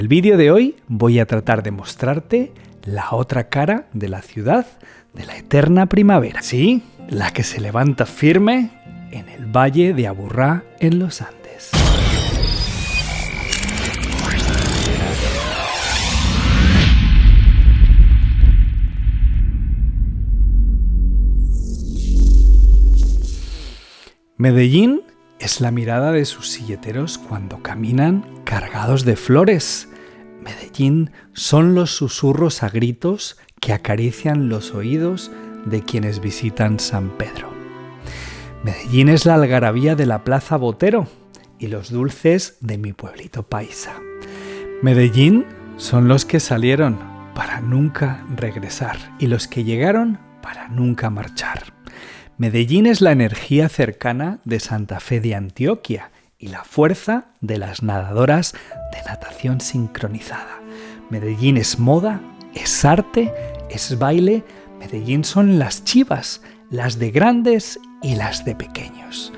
En el vídeo de hoy voy a tratar de mostrarte la otra cara de la ciudad de la eterna primavera. Sí, la que se levanta firme en el valle de Aburrá en los Andes. Medellín es la mirada de sus silleteros cuando caminan cargados de flores. Medellín son los susurros a gritos que acarician los oídos de quienes visitan San Pedro. Medellín es la algarabía de la Plaza Botero y los dulces de mi pueblito paisa. Medellín son los que salieron para nunca regresar y los que llegaron para nunca marchar. Medellín es la energía cercana de Santa Fe de Antioquia y la fuerza de las nadadoras de natación sincronizada. Medellín es moda, es arte, es baile. Medellín son las chivas, las de grandes y las de pequeños.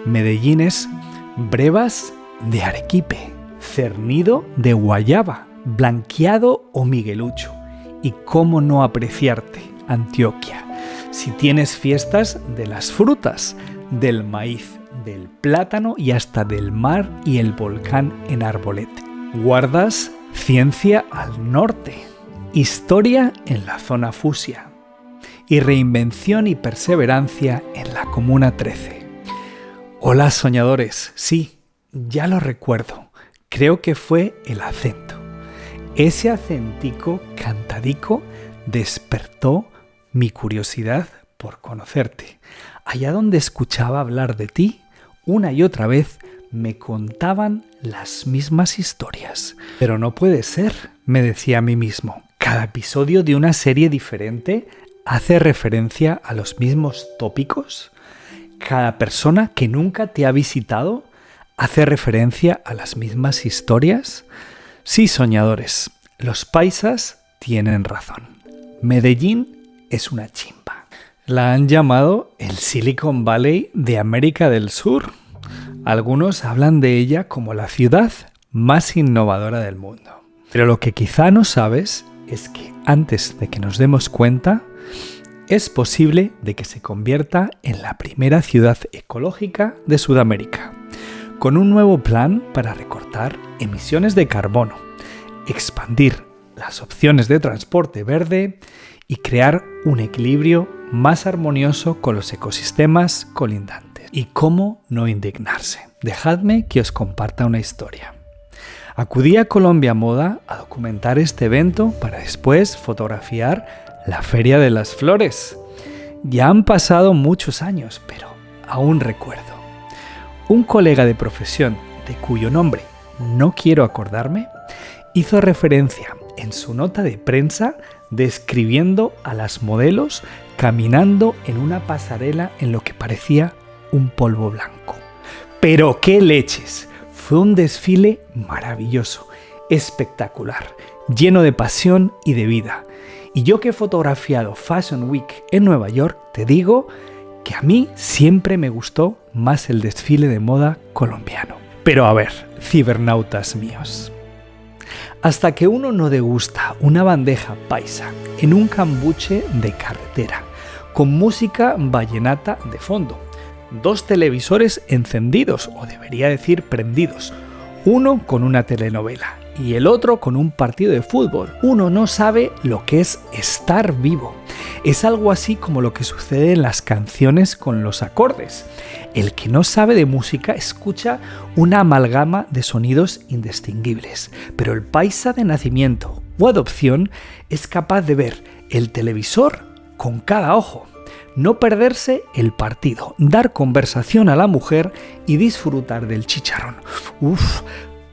Medellín es brevas de arequipe, cernido de guayaba, blanqueado o miguelucho. Y cómo no apreciarte, Antioquia, si tienes fiestas de las frutas, del maíz, del plátano y hasta del mar y el volcán en Arbolete. Guardas ciencia al norte, historia en la zona fusia y reinvención y perseverancia en la Comuna 13. Hola soñadores, sí, ya lo recuerdo, creo que fue el acento. Ese acentico cantadico despertó mi curiosidad por conocerte. Allá donde escuchaba hablar de ti, una y otra vez me contaban las mismas historias. Pero no puede ser, me decía a mí mismo. Cada episodio de una serie diferente hace referencia a los mismos tópicos. Cada persona que nunca te ha visitado hace referencia a las mismas historias. Sí, soñadores, los paisas tienen razón. Medellín es una chimba. La han llamado el Silicon Valley de América del Sur. Algunos hablan de ella como la ciudad más innovadora del mundo. Pero lo que quizá no sabes es que antes de que nos demos cuenta, es posible de que se convierta en la primera ciudad ecológica de Sudamérica, con un nuevo plan para recortar emisiones de carbono, expandir las opciones de transporte verde y crear un equilibrio más armonioso con los ecosistemas colindantes. ¿Y cómo no indignarse? Dejadme que os comparta una historia. Acudí a Colombia Moda a documentar este evento para después fotografiar la Feria de las Flores. Ya han pasado muchos años, pero aún recuerdo. Un colega de profesión, de cuyo nombre no quiero acordarme, hizo referencia en su nota de prensa describiendo a las modelos caminando en una pasarela en lo que parecía un polvo blanco. ¡Pero qué leches! Fue un desfile maravilloso, espectacular, lleno de pasión y de vida. Y yo que he fotografiado Fashion Week en Nueva York, te digo que a mí siempre me gustó más el desfile de moda colombiano. Pero a ver, cibernautas míos, hasta que uno no degusta una bandeja paisa en un cambuche de carretera, con música vallenata de fondo, 2 televisores encendidos, o debería decir prendidos, uno con una telenovela y el otro con un partido de fútbol, uno no sabe lo que es estar vivo. Es algo así como lo que sucede en las canciones con los acordes. El que no sabe de música escucha una amalgama de sonidos indistinguibles, pero el paisa de nacimiento o adopción es capaz de ver el televisor con cada ojo, no perderse el partido, dar conversación a la mujer y disfrutar del chicharrón. ¡Uf!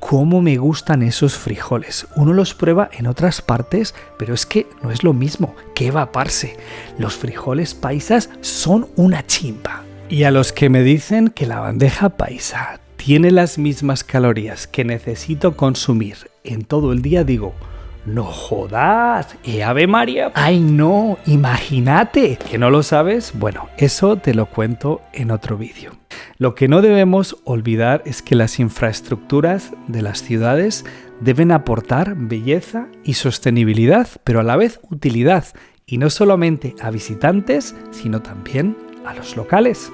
¡Cómo me gustan esos frijoles! Uno los prueba en otras partes, pero es que no es lo mismo que evaparse. Los frijoles paisas son una chimba. Y a los que me dicen que la bandeja paisa tiene las mismas calorías que necesito consumir en todo el día, digo, ¡no jodas! ¡Ave María! ¡Ay no! ¡Imagínate! ¿Que no lo sabes? Bueno, eso te lo cuento en otro vídeo. Lo que no debemos olvidar es que las infraestructuras de las ciudades deben aportar belleza y sostenibilidad, pero a la vez utilidad, y no solamente a visitantes, sino también a los locales.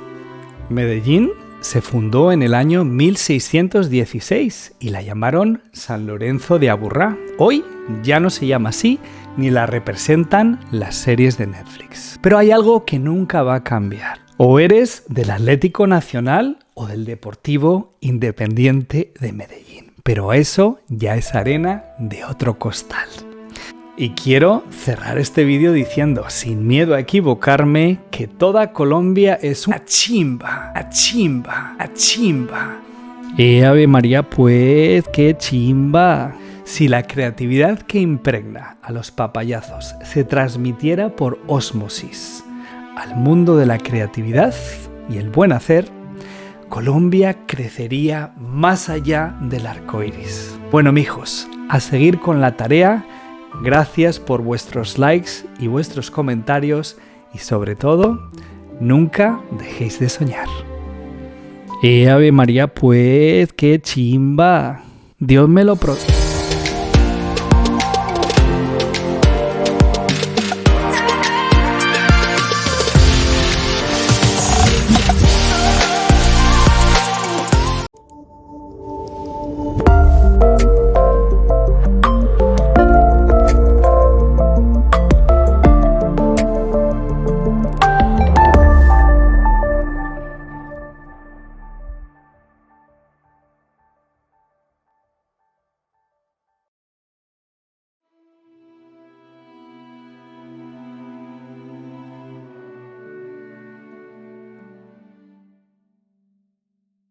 Medellín se fundó en el año 1616 y la llamaron San Lorenzo de Aburrá. Hoy ya no se llama así, ni la representan las series de Netflix. Pero hay algo que nunca va a cambiar. O eres del Atlético Nacional o del Deportivo Independiente de Medellín. Pero eso ya es arena de otro costal. Y quiero cerrar este vídeo diciendo, sin miedo a equivocarme, que toda Colombia es una chimba, a chimba, a chimba. Ave María, pues, qué chimba. Si la creatividad que impregna a los papayazos se transmitiera por ósmosis al mundo de la creatividad y el buen hacer, Colombia crecería más allá del arco iris. Bueno, mijos, a seguir con la tarea. Gracias por vuestros likes y vuestros comentarios y sobre todo, nunca dejéis de soñar. Ave María, pues, qué chimba. Dios me lo